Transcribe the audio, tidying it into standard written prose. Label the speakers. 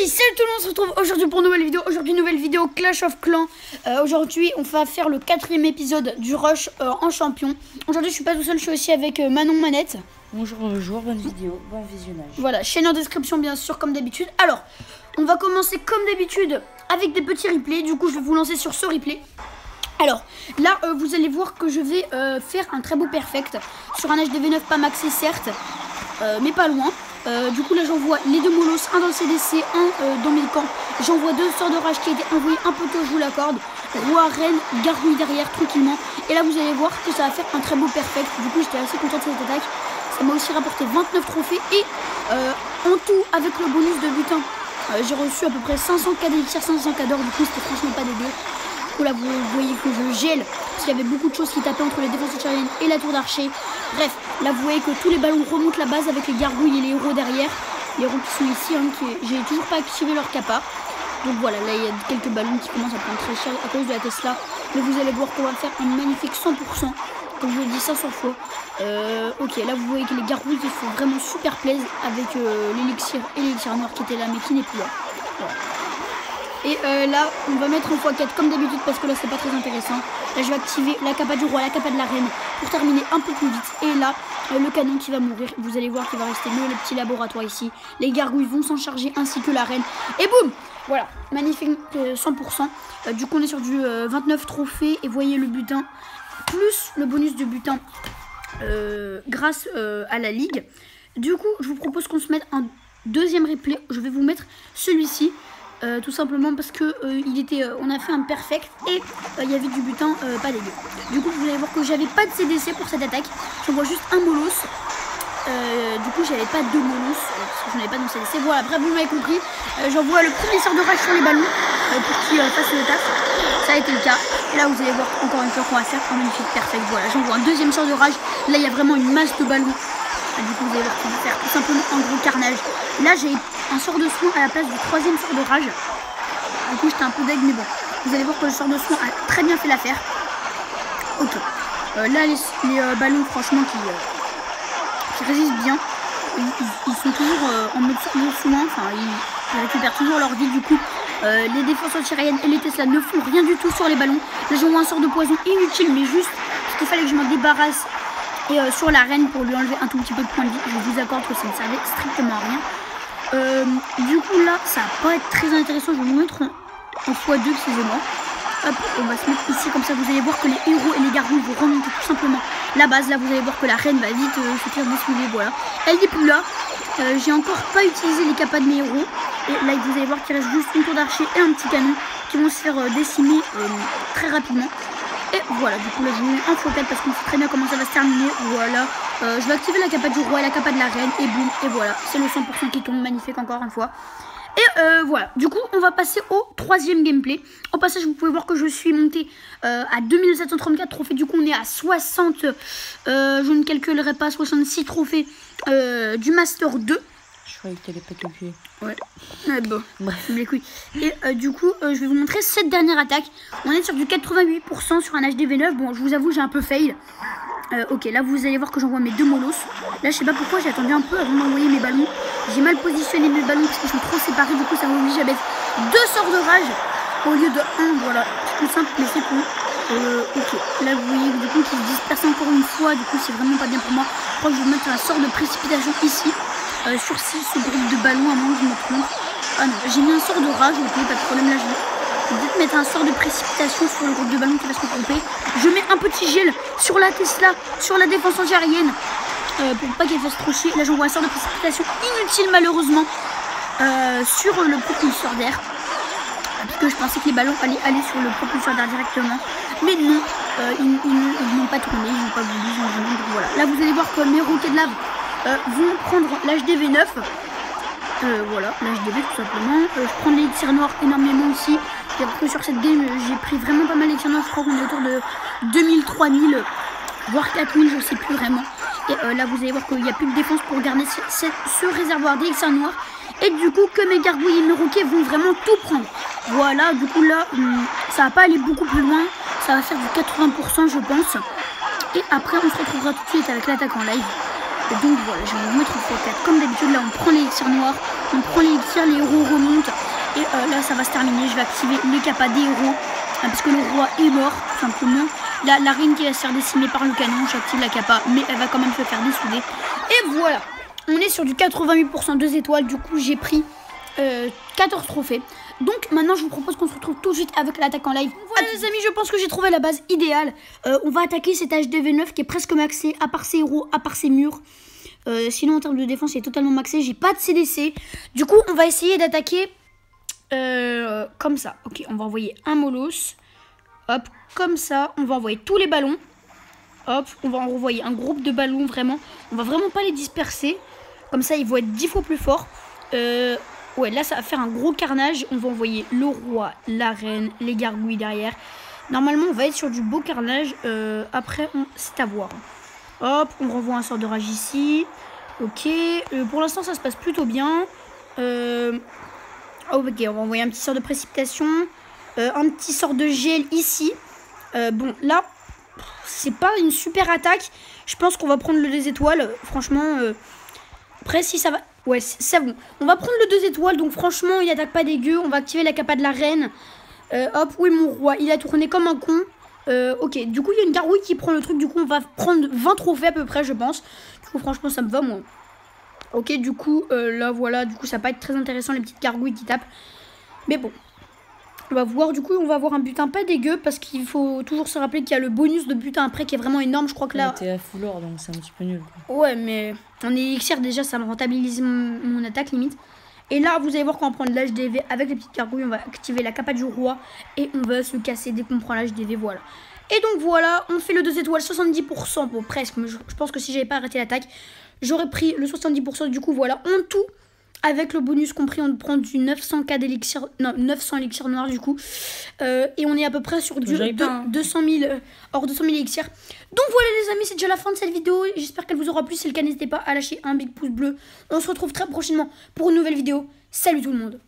Speaker 1: Salut tout le monde, on se retrouve aujourd'hui pour une nouvelle vidéo. Aujourd'hui, nouvelle vidéo Clash of Clans. Aujourd'hui, on va faire le 4e épisode du Rush en champion. Aujourd'hui, je suis pas tout seul, je suis aussi avec Manon Manette.
Speaker 2: Bonjour, bonjour, bonne vidéo, bon visionnage.
Speaker 1: Voilà, chaîne en description bien sûr, comme d'habitude. Alors, on va commencer comme d'habitude avec des petits replays. Du coup, je vais vous lancer sur ce replay. Alors, là, vous allez voir que je vais faire un très beau perfect sur un HDV9 pas maxé, certes, mais pas loin. Du coup là j'envoie les deux molosses, un dans le CDC, un dans mes camps. J'envoie deux sorts de rage qui a été envoyés un peu tôt, je vous l'accorde. Roi, reine, gargouille derrière tranquillement. Et là vous allez voir que ça va faire un très beau perfect. Du coup j'étais assez content de cette attaque. Ça m'a aussi rapporté 29 trophées. Et en tout avec le bonus de butin, j'ai reçu à peu près 500k d'élixir, 500k d'or. Du coup c'était franchement pas dégueu. Du coup là vous voyez que je gèle parce qu'il y avait beaucoup de choses qui tapaient entre les défenses antiaériennes et la tour d'archer. Bref, là vous voyez que tous les ballons remontent la base avec les gargouilles et les héros derrière. Les héros qui sont ici, j'ai toujours pas activé leur capa. Donc voilà, là il y a quelques ballons qui commencent à prendre très cher à cause de la Tesla. Mais vous allez voir qu'on va faire un magnifique 100%. Comme je l'ai dit 500 fois. Ok, là vous voyez que les gargouilles qui font vraiment super plaisir avec l'élixir et l'élixir noir qui était là mais qui n'est plus là. Voilà. Et là, on va mettre en x4 comme d'habitude parce que là, c'est pas très intéressant. Là, je vais activer la capa du roi, la capa de la reine pour terminer un peu plus vite. Et là, le canon qui va mourir. Vous allez voir qu'il va rester le petit laboratoire ici. Les gargouilles vont s'en charger ainsi que la reine. Et boum! Voilà, magnifique 100%. Du coup, on est sur du 29 trophées. Et voyez le butin, plus le bonus de butin grâce à la ligue. Du coup, je vous propose qu'on se mette un deuxième replay. Je vais vous mettre celui-ci. Tout simplement parce que on a fait un perfect et il y avait du butin pas dégueu. Du coup vous allez voir que j'avais pas de CDC pour cette attaque. J'envoie juste un molosse. Du coup j'avais pas deux molosses parce que je n'en avais pas dans le CDC. Voilà, bref vous m'avez compris. J'envoie le premier sort de rage sur les ballons pour qu'ils fassent le taf. Ça a été le cas. Et là vous allez voir encore une fois qu'on va faire un magnifique perfect. Voilà, j'envoie un deuxième sort de rage. Là il y a vraiment une masse de ballons. Du coup vous allez voir qu'on va faire tout simplement un gros carnage. Là j'ai un sort de soin à la place du troisième sort de rage. Du coup j'étais un peu deg mais bon. Vous allez voir que le sort de soin a très bien fait l'affaire. Ok. Là les ballons franchement qui résistent bien. Ils sont toujours en mode sort de soin. Enfin ils récupèrent toujours leur vie du coup. Les défenses anti-aériennes et les Tesla ne font rien du tout sur les ballons. Là j'envoie un sort de poison inutile mais juste parce qu'il fallait que je m'en débarrasse. Et sur la reine pour lui enlever un tout petit peu de points de vie. Je vous accorde que ça ne servait strictement à rien. Du coup là ça va pas être très intéressant. Je vais vous mettre en x2, excusez-moi. Hop, on va se mettre ici comme ça. Vous allez voir que les héros et les gargouilles vont remonter tout simplement la base. Là vous allez voir que la reine va vite se faire dessouler. Voilà, elle n'est plus là. J'ai encore pas utilisé les capas de mes héros. Et là vous allez voir qu'il reste juste une tour d'archer et un petit canon qui vont se faire décimer très rapidement. Et voilà, du coup là je mets un x4 parce qu'on sait très bien comment ça va se terminer. Voilà, je vais activer la capa du roi et la capa de la reine et boum, et voilà, c'est le 100% qui tombe, magnifique encore une fois. Et voilà, du coup on va passer au troisième gameplay. Au passage vous pouvez voir que je suis monté à 2734 trophées. Du coup on est à 60, je ne calculerai pas, 66 trophées du Master 2.
Speaker 2: Je croyais que t'allais pas te tuer.
Speaker 1: Ouais, bon, bref, les couilles. Et du coup, je vais vous montrer cette dernière attaque. On est sur du 88% sur un HDV9. Bon, je vous avoue, j'ai un peu fail. Ok, là, vous allez voir que j'envoie mes deux molosses. Là, je sais pas pourquoi, j'ai attendu un peu avant d'envoyer mes ballons. J'ai mal positionné mes ballons parce qu'ils sont trop séparés. Du coup, ça m'oblige à mettre deux sorts de rage au lieu de un. Voilà, c'est tout simple, mais c'est con. Ok, là, vous voyez du coup qu'ils se dispersent encore une fois. Du coup, c'est vraiment pas bien pour moi. Je crois que je vais mettre un sort de précipitation ici. Sur ce groupe de ballons, à moins que je me trompe. Ah non, j'ai mis un sort de rage, ok, pas de problème. Là, je vais peut-être mettre un sort de précipitation sur le groupe de ballons qui va se regrouper. Je mets un petit gel sur la Tesla, sur la défense anti-aérienne, pour pas qu'elle fasse trop chier. Là, j'envoie un sort de précipitation inutile, malheureusement, sur le propulseur d'air. Parce que je pensais que les ballons allaient aller sur le propulseur d'air directement. Mais non, ils n'ont pas tourné, ils n'ont pas voulu, donc voilà. Là, vous allez voir que mes roquets de lave vont prendre l'HDV9. Voilà, l'HDV tout simplement. Je prends les tirs noirs énormément aussi. Que sur cette game, j'ai pris vraiment pas mal les tirs noirs. Je crois qu'on est autour de 2000, 3000, voire 4000, je sais plus vraiment. Et là, vous allez voir qu'il n'y a plus de défense pour garder ce réservoir d'élixir noir. Et du coup, que mes gargouilles et mes roquets vont vraiment tout prendre. Voilà, du coup là, ça va pas aller beaucoup plus loin. Ça va faire du 80%, je pense. Et après, on se retrouvera tout de suite avec l'attaque en live. Et donc voilà, je vais vous mettre une x4 comme d'habitude. Là on prend l'élixir noir, on prend l'élixir, les héros remontent. là ça va se terminer. Je vais activer les capas des héros. Parce que le roi est mort, tout simplement. La reine qui va se faire décimer par le canon. J'active la capa, mais elle va quand même se faire dessouder. Et voilà. On est sur du 88% 2 étoiles. Du coup, j'ai pris 14 trophées. Donc maintenant, je vous propose qu'on se retrouve tout de suite avec l'attaque en live. Voilà les amis, je pense que j'ai trouvé la base idéale. On va attaquer cet HDV9 qui est presque maxé, à part ses héros, à part ses murs. Sinon, en termes de défense, il est totalement maxé. J'ai pas de CDC. Du coup, on va essayer d'attaquer comme ça. Ok, on va envoyer un Molos. Hop, comme ça. On va envoyer tous les ballons. Hop, on va envoyer un groupe de ballons, vraiment. On va vraiment pas les disperser. Comme ça, ils vont être 10 fois plus forts. Ouais, là, ça va faire un gros carnage. On va envoyer le roi, la reine, les gargouilles derrière. Normalement, on va être sur du beau carnage. Après, c'est à voir. Hop, on renvoie un sort de rage ici. Ok, pour l'instant, ça se passe plutôt bien. Ok, on va envoyer un petit sort de précipitation. Un petit sort de gel ici. Bon, là, c'est pas une super attaque. Je pense qu'on va prendre le 2 étoiles. Franchement, après, si ça va... Ouais, c'est bon. On va prendre le 2 étoiles. Donc, franchement, il attaque pas dégueu. On va activer la capa de la reine. Hop, oui, mon roi. Il a tourné comme un con. Ok, du coup, il y a une gargouille qui prend le truc. Du coup, on va prendre 20 trophées à peu près, je pense. Du coup, franchement, ça me va, moi. Ok, du coup, là, voilà. Du coup, ça va pas être très intéressant, les petites gargouilles qui tapent. Mais bon. On va voir, du coup, on va avoir un butin pas dégueu. Parce qu'il faut toujours se rappeler qu'il y a le bonus de butin après qui est vraiment énorme. Je crois que là...
Speaker 2: T'es à full or, donc c'est un petit peu nul.
Speaker 1: Ouais, mais en élixir, déjà, ça me rentabilise mon attaque, limite. Et là, vous allez voir qu'on va prendre l'HDV avec les petites gargouilles. On va activer la capa du roi. Et on va se casser dès qu'on prend l'HDV, voilà. Et donc, voilà, on fait le 2 étoiles, 70%. Bon, presque, mais je pense que si j'avais pas arrêté l'attaque, j'aurais pris le 70%. Du coup, voilà, en tout... Avec le bonus compris, on prend du 900k d'élixir, non, 900 élixirs noirs du coup. Et on est à peu près sur du 200 000 élixirs. Donc voilà les amis, c'est déjà la fin de cette vidéo. J'espère qu'elle vous aura plu. Si c'est le cas, n'hésitez pas à lâcher un big pouce bleu. On se retrouve très prochainement pour une nouvelle vidéo. Salut tout le monde.